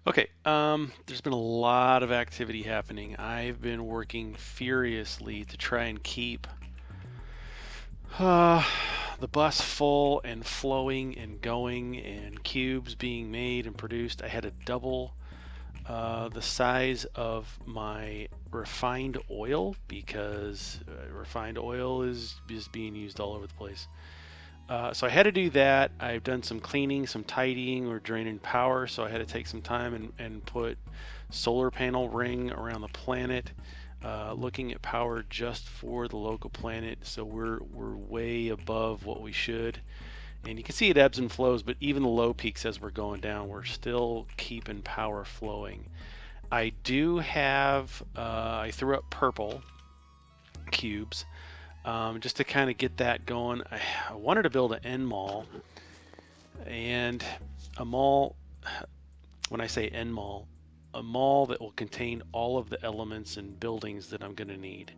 Okay, there's been a lot of activity happening. I've been working furiously to try and keep uh, the bus full and flowing and going and cubes being made and produced. I had to double the size of my refined oil because refined oil is just being used all over the place. So I had to do that. I've done some cleaning, some tidying. We're draining power, so I had to take some time and put solar panel ring around the planet, looking at power just for the local planet. So we're way above what we should, and you can see it ebbs and flows. But even the low peaks as we're going down, we're still keeping power flowing. I do have. I threw up purple cubes just to kind of get that going. I wanted to build an end mall, and a mall, when I say end mall, a mall that will contain all of the elements and buildings that I'm going to need.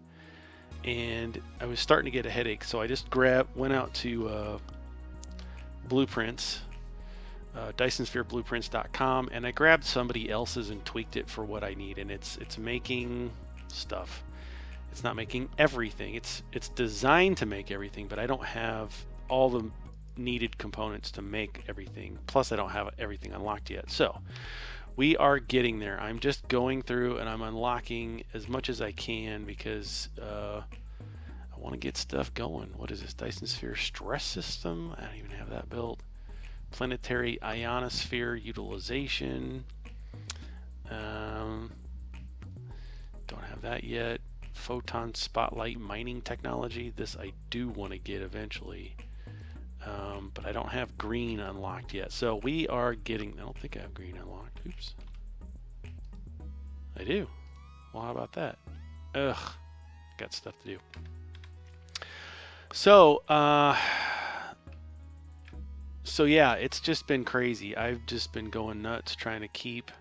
And I was starting to get a headache, so I just went out to Blueprints, DysonSphereBlueprints.com, and I grabbed somebody else's and tweaked it for what I need. And it's making stuff. It's not making everything. It's designed to make everything, but I don't have all the needed components to make everything. Plus, I don't have everything unlocked yet. So we are getting there. I'm just going through and I'm unlocking as much as I can because I want to get stuff going. What is this? Dyson Sphere stress system? I don't even have that built. Planetary ionosphere utilization. Don't have that yet. Photon spotlight mining technology. This I do want to get eventually, but I don't have green unlocked yet. So we are getting. I don't think I have green unlocked. Oops. I do. Well, how about that? Ugh, got stuff to do. So, so yeah, it's just been crazy. I've just been going nuts trying to keep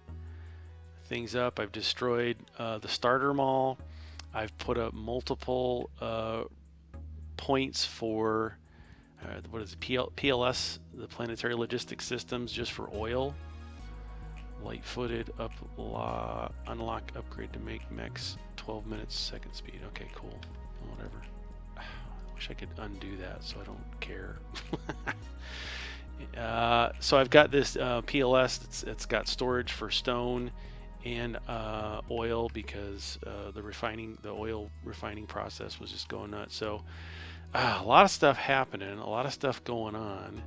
things up. I've destroyed the starter mall. I've put up multiple points for what is it, PLS, the Planetary Logistics Systems, just for oil. Light-footed, unlock, upgrade to make mechs 12 minutes second speed. Okay, cool. Whatever. I wish I could undo that so I don't care. So I've got this PLS. It's got storage for stone and oil because the oil refining process was just going nuts. So a lot of stuff happening, a lot of stuff going on,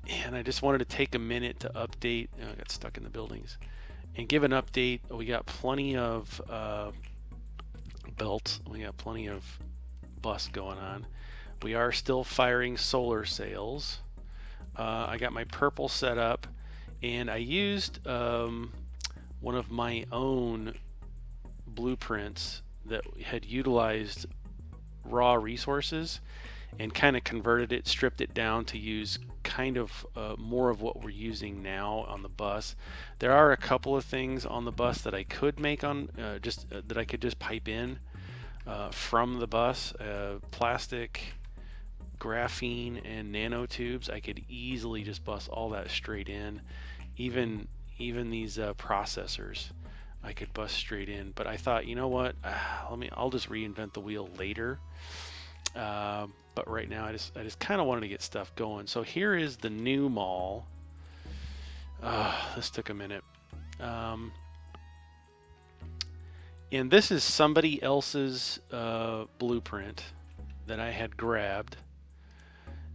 and I just wanted to take a minute to update. I got stuck in the buildings and give an update. We got plenty of belts. We got plenty of bus going on. We are still firing solar sails. I got my purple set up. And I used one of my own blueprints that had utilized raw resources and kind of converted it, stripped it down to use kind of more of what we're using now on the bus. There are a couple of things on the bus that I could make on that I could just pipe in from the bus, plastic, graphene, and nanotubes. I could easily just bust all that straight in. Even these processors I could bust straight in, but I thought, you know what, I'll just reinvent the wheel later. But right now I just kind of wanted to get stuff going. So here is the new mall. This took a minute. And this is somebody else's blueprint that I had grabbed,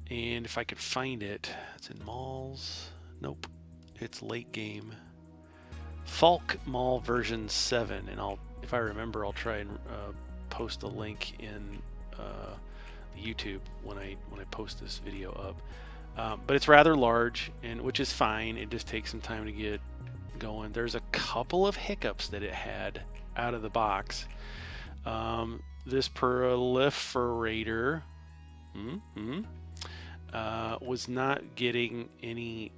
and if I could find it, it's in malls. Nope. It's late game. Falk Mall version 7, and if I remember, I'll try and post a link in YouTube when I post this video up. But it's rather large, and which is fine. It just takes some time to get going. There's a couple of hiccups that it had out of the box. This proliferator was not getting any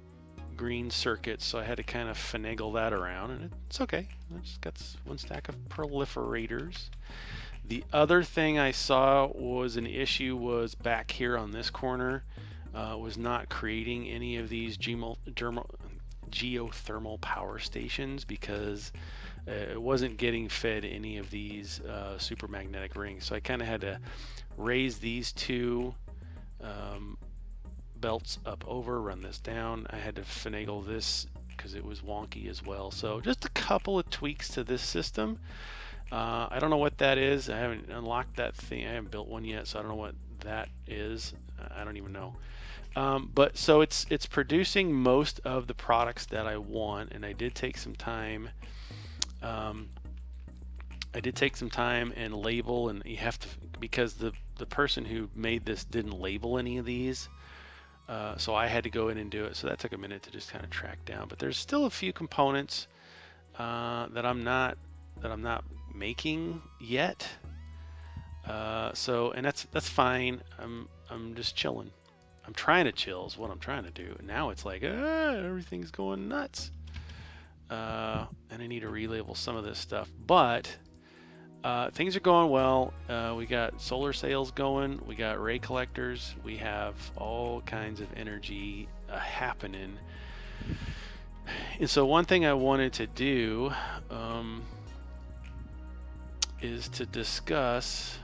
green circuits, so I had to kind of finagle that around, and it's okay. I just got one stack of proliferators. The other thing I saw was an issue was back here on this corner. was not creating any of these geothermal power stations because it wasn't getting fed any of these super magnetic rings. So I kind of had to raise these two belts up over, run this down. I had to finagle this because it was wonky as well. So just a couple of tweaks to this system. I don't know what that is. I haven't unlocked that thing. I haven't built one yet, so I don't know what that is. I don't even know. But so it's producing most of the products that I want, and I did take some time. And label, and you have to, because the person who made this didn't label any of these. So I had to go in and do it. So that took a minute to just kind of track down. But there's still a few components that I'm not making yet. And that's fine. I'm just chilling. I'm trying to chill is what I'm trying to do. And now it's like everything's going nuts. And I need to relabel some of this stuff. But things are going well. We got solar sails going. We got ray collectors. We have all kinds of energy happening. And so one thing I wanted to do is to discuss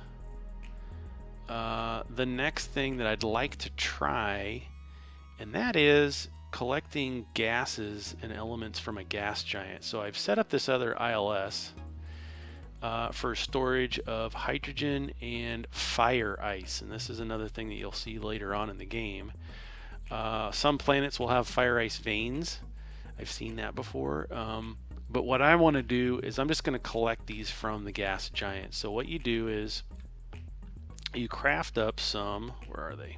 the next thing that I'd like to try, and that is collecting gases and elements from a gas giant. So I've set up this other ILS for storage of hydrogen and fire ice, and this is another thing that you'll see later on in the game. Some planets will have fire ice veins. I've seen that before. But what I want to do is I'm just going to collect these from the gas giant. So what you do is you craft up some, where are they?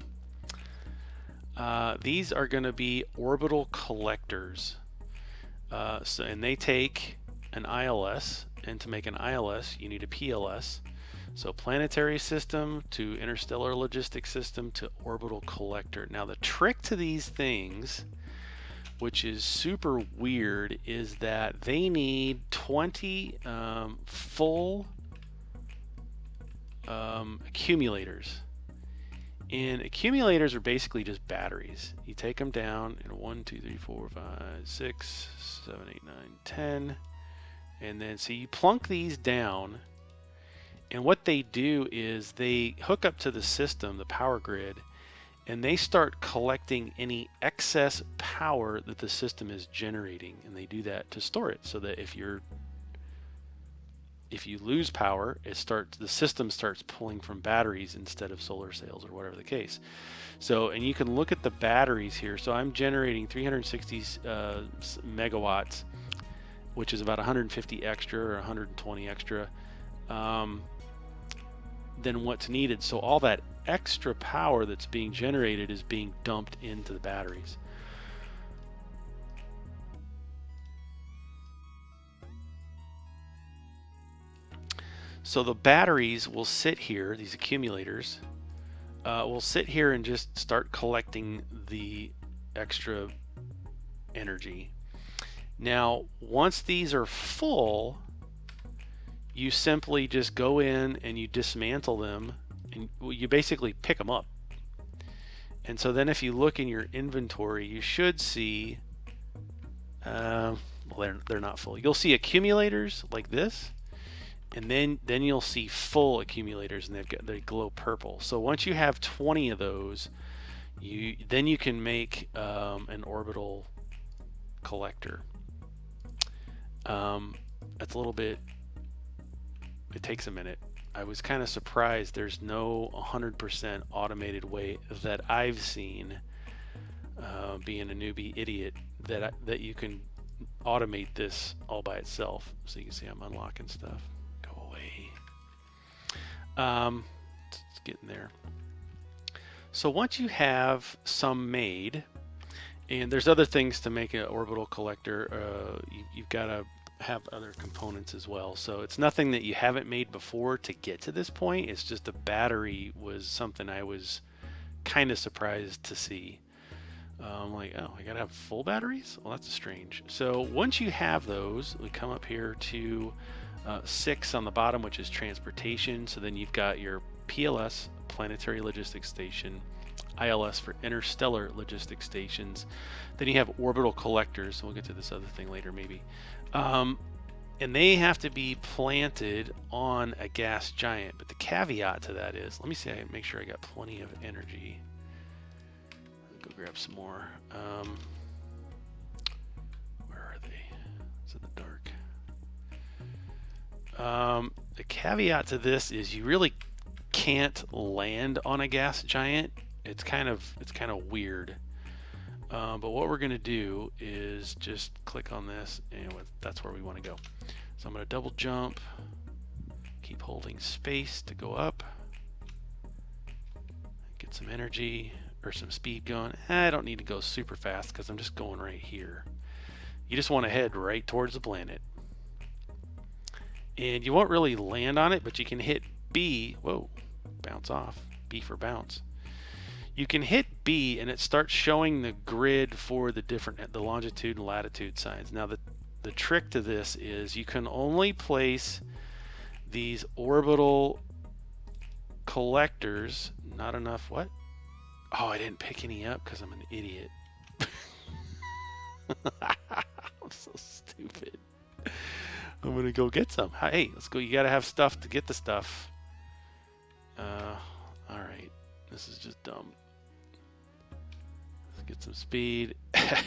These are going to be orbital collectors. And they take an ILS, and to make an ILS you need a PLS. So planetary system to interstellar logistics system to orbital collector. Now the trick to these things, which is super weird, is that they need 20 full accumulators. And accumulators are basically just batteries. You take them down in 1, 2, 3, 4, 5, 6, 7, 8, 9, 10. And then so you plunk these down, and what they do is they hook up to the system, the power grid, and they start collecting any excess power that the system is generating, and they do that to store it so that if you lose power, the system starts pulling from batteries instead of solar sails or whatever the case. So, and you can look at the batteries here. So I'm generating 360 megawatts, which is about 150 extra or 120 extra than what's needed. So all that extra power that's being generated is being dumped into the batteries. So the batteries will sit here, these accumulators, will sit here and just start collecting the extra energy. Now, once these are full, you simply just go in and you dismantle them, and you basically pick them up. And so then if you look in your inventory, you should see, well, they're not full. You'll see accumulators like this, and then you'll see full accumulators, and they glow purple. So once you have 20 of those, then you can make an orbital collector. That's a little bit, it takes a minute. I was kind of surprised there's no 100% automated way that I've seen, being a newbie idiot, that you can automate this all by itself. So you can see I'm unlocking stuff. Go away. It's getting there. So once you have some made, and there's other things to make an orbital collector, you've got to have other components as well. So it's nothing that you haven't made before to get to this point. It's just the battery was something I was kind of surprised to see. I'm like, oh, I gotta have full batteries? Well, that's strange. So once you have those, we come up here to 6 on the bottom, which is transportation. So then you've got your PLS, Planetary Logistics Station, ILS for interstellar logistics stations. Then you have orbital collectors. We'll get to this other thing later, maybe. And they have to be planted on a gas giant. But the caveat to that is, let me see, I make sure I got plenty of energy. Go grab some more. Where are they? It's in the dark. The caveat to this is you really can't land on a gas giant. It's kind of weird. But what we're going to do is just click on this, and that's where we want to go. So I'm going to double jump, keep holding space to go up, get some energy or some speed going. I don't need to go super fast because I'm just going right here. You just want to head right towards the planet. And you won't really land on it, but you can hit B. Whoa, bounce off. B for bounce. You can hit B and it starts showing the grid for the longitude and latitude signs. Now the trick to this is you can only place these orbital collectors. Not enough what? Oh, I didn't pick any up because I'm an idiot. I'm so stupid. I'm gonna go get some. Hey, let's go. You gotta have stuff to get the stuff. All right. This is just dumb. Let's get some speed. It's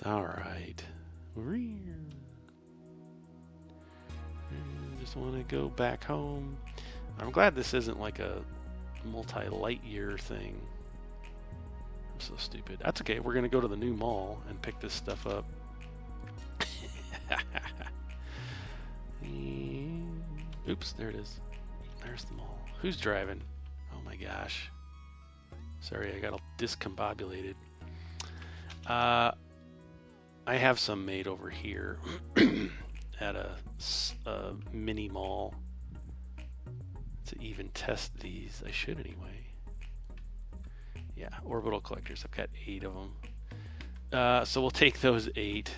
all right. Just want to go back home. I'm glad this isn't like a multi-light year thing. I'm so stupid. That's okay. We're gonna go to the new mall and pick this stuff up. Oops, there it is. There's the mall. Who's driving? Oh my gosh. Sorry, I got all discombobulated. I have some made over here at a mini mall to even test these. I should anyway. Yeah, orbital collectors. I've got 8 of them. So we'll take those 8.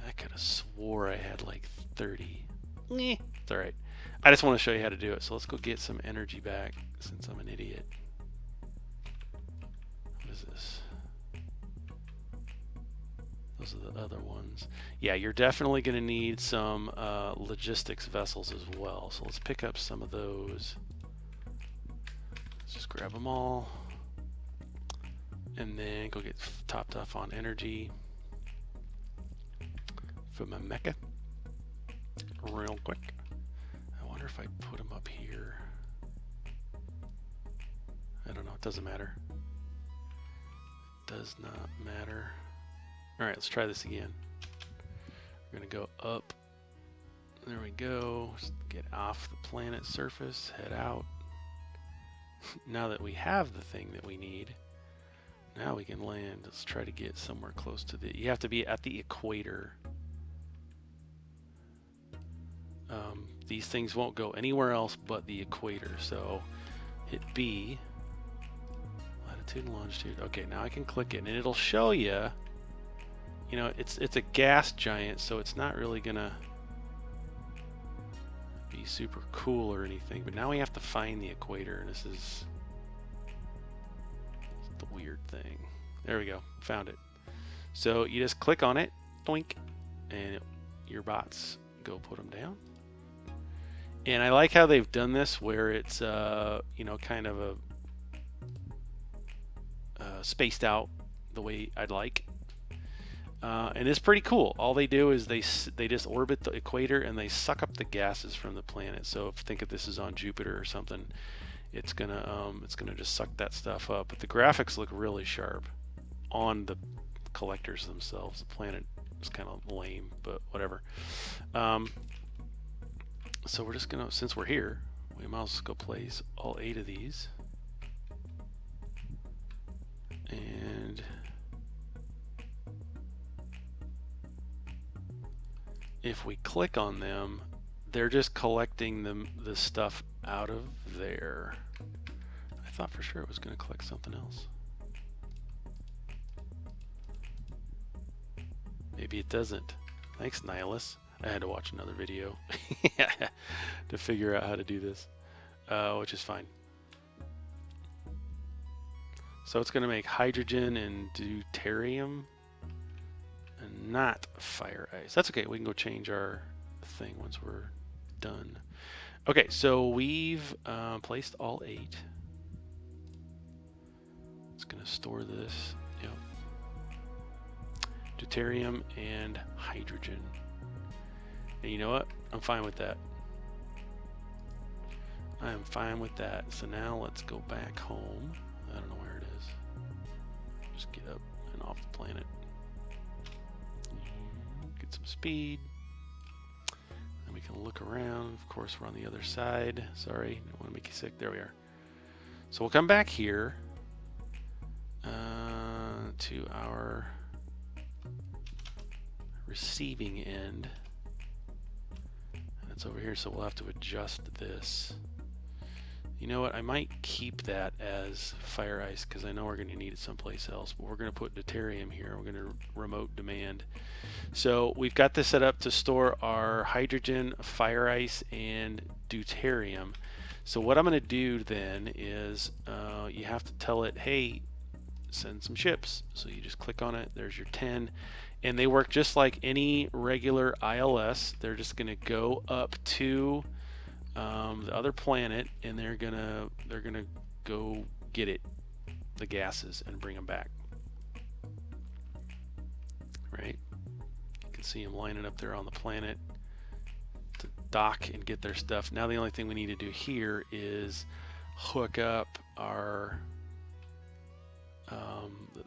I could have swore I had like 30. It's all right. I just want to show you how to do it. So let's go get some energy back since I'm an idiot. What is this? Those are the other ones. Yeah, you're definitely going to need some logistics vessels as well. So let's pick up some of those. Let's just grab them all. And then go get topped off on energy for my mecha real quick. I wonder if I put them up here. I don't know. It doesn't matter. It does not matter. All right, let's try this again. We're going to go up. There we go. Just get off the planet's surface. Head out. Now that we have the thing that we need, now we can land. Let's try to get somewhere close to the... You have to be at the equator. These things won't go anywhere else but the equator. So hit B. Latitude and longitude. Okay, now I can click it and it'll show you. You know, it's a gas giant, so it's not really gonna be super cool or anything. But now we have to find the equator, and this is the weird thing. There we go, found it. So you just click on it, doink, and your bots go put them down. And I like how they've done this, where it's you know, kind of a spaced out the way I'd like. And it's pretty cool. All they do is they just orbit the equator and they suck up the gases from the planet. So if think of this as on Jupiter or something, it's gonna just suck that stuff up. But the graphics look really sharp on the collectors themselves. The planet is kind of lame, but whatever. So we're just gonna, since we're here, we might as well go place all 8 of these. And if we click on them, they're just collecting the stuff out of there. I thought for sure it was going to collect something else. Maybe it doesn't. Thanks, Nihilus. I had to watch another video to figure out how to do this. which is fine. So it's going to make hydrogen and deuterium and not fire ice. That's okay. We can go change our thing once we're done. Okay, so we've placed all 8. It's going to store this. Yep. Deuterium and hydrogen. And you know what? I'm fine with that. I am fine with that. So now let's go back home. I don't know where it is. Just get up and off the planet. Get some speed. And we can look around. Of course, we're on the other side. Sorry, don't want to make you sick. There we are. So we'll come back here to our receiving end. And it's over here, so we'll have to adjust this. You know what? I might keep that as fire ice because I know we're going to need it someplace else. But we're going to put deuterium here. We're going to remote demand. So we've got this set up to store our hydrogen, fire ice, and deuterium. So what I'm going to do then is you have to tell it, hey, send some ships. So you just click on it. There's your 10. And they work just like any regular ILS. They're just going to go up to the other planet, and they're gonna go get it, the gases, and bring them back. Right? You can see them lining up there on the planet to dock and get their stuff. Now the only thing we need to do here is hook up our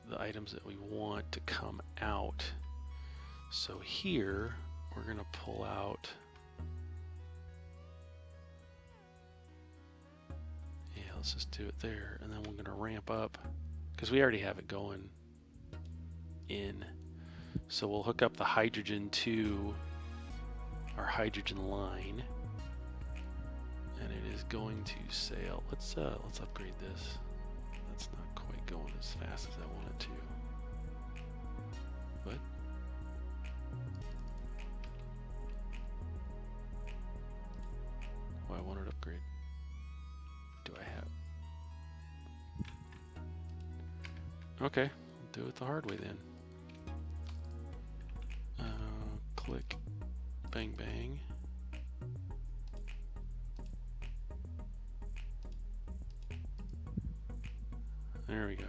the items that we want to come out. So here we're gonna pull out. Let's just do it there, and then we're going to ramp up because we already have it going in. So we'll hook up the hydrogen to our hydrogen line, and it is going to sail. Let's upgrade this. That's not quite going as fast as I want it to. What? Why won't it upgrade? Do I have? Okay, I'll do it the hard way then. Click, bang, bang. There we go.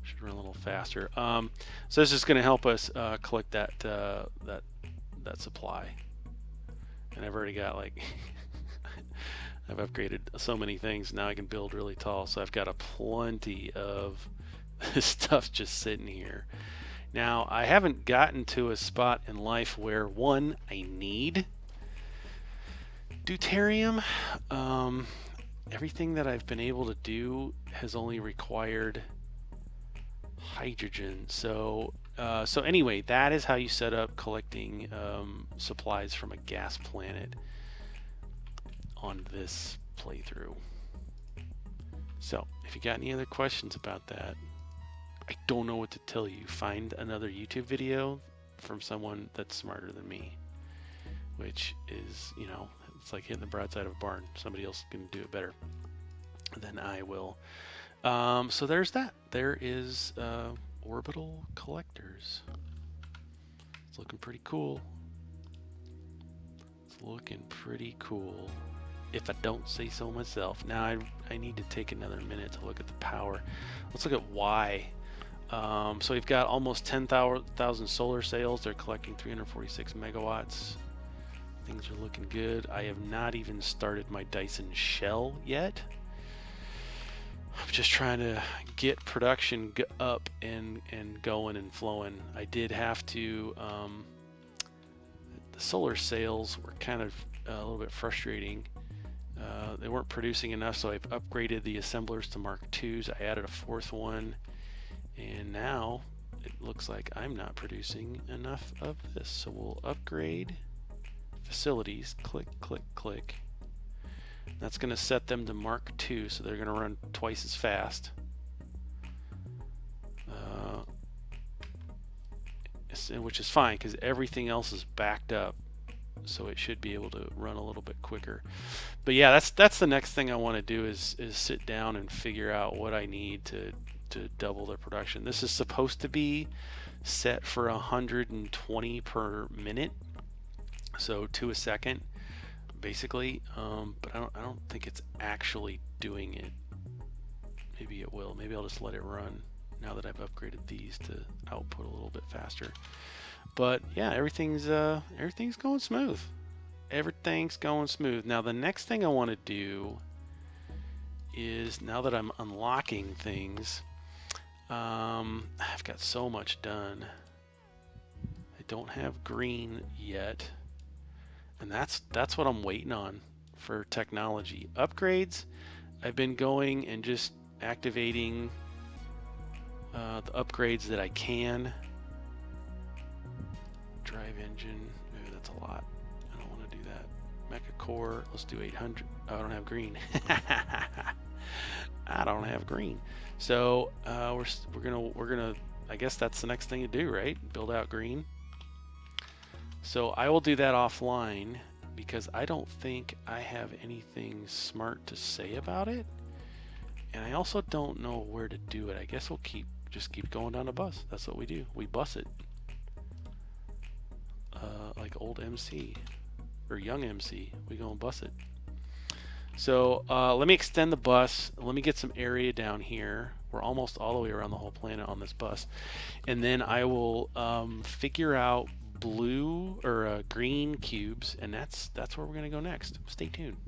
Should run a little faster. So this is going to help us collect that supply. And I've already got like I've upgraded so many things. Now I can build really tall. So I've got a plenty of stuff just sitting here. Now I haven't gotten to a spot in life where one, I need deuterium. Everything that I've been able to do has only required hydrogen. So anyway, that is how you set up collecting supplies from a gas planet on this playthrough. So if you got any other questions about that, I don't know what to tell you. Find another YouTube video from someone that's smarter than me, which is, you know, it's like hitting the broadside of a barn. Somebody else can do it better than I will. So there's that. There is orbital collectors. It's looking pretty cool. It's looking pretty cool, if I don't say so myself. Now I need to take another minute to look at the power. Let's look at Y. So we've got almost 10,000 solar sails. They're collecting 346 megawatts. Things are looking good. I have not even started my Dyson shell yet. I'm just trying to get production up and going and flowing. I did have to, the solar sails were kind of a little bit frustrating. They weren't producing enough, so I've upgraded the assemblers to Mark IIs. I added a 4th one, and now it looks like I'm not producing enough of this. So we'll upgrade facilities, click, click, click. That's going to set them to Mark II, so they're going to run twice as fast. Which is fine because everything else is backed up. so it should be able to run a little bit quicker. But yeah, that's the next thing I want to do is sit down and figure out what I need to double the production. This is supposed to be set for 120 per minute, so 2 a second basically, but I don't think it's actually doing it. Maybe it will. Maybe I'll just let it run now that I've upgraded these to output a little bit faster. But yeah, everything's going smooth. Everything's going smooth. Now the next thing I want to do is, now that I'm unlocking things, I've got so much done. I don't have green yet, and that's what I'm waiting on for technology upgrades. I've been going and just activating the upgrades that I can. Drive engine, maybe that's a lot. I don't want to do that. Mecha core, let's do 800. Oh, I don't have green. I don't have green. So we're gonna. I guess that's the next thing to do, right? Build out green. So I will do that offline because I don't think I have anything smart to say about it, and I also don't know where to do it. I guess we'll just keep going down the bus. That's what we do. We bus it. Like old MC or young MC, we gonna bus it. So let me extend the bus. Let me get some area down here. We're almost all the way around the whole planet on this bus, and then I will figure out blue or green cubes, and that's where we're gonna go next. Stay tuned.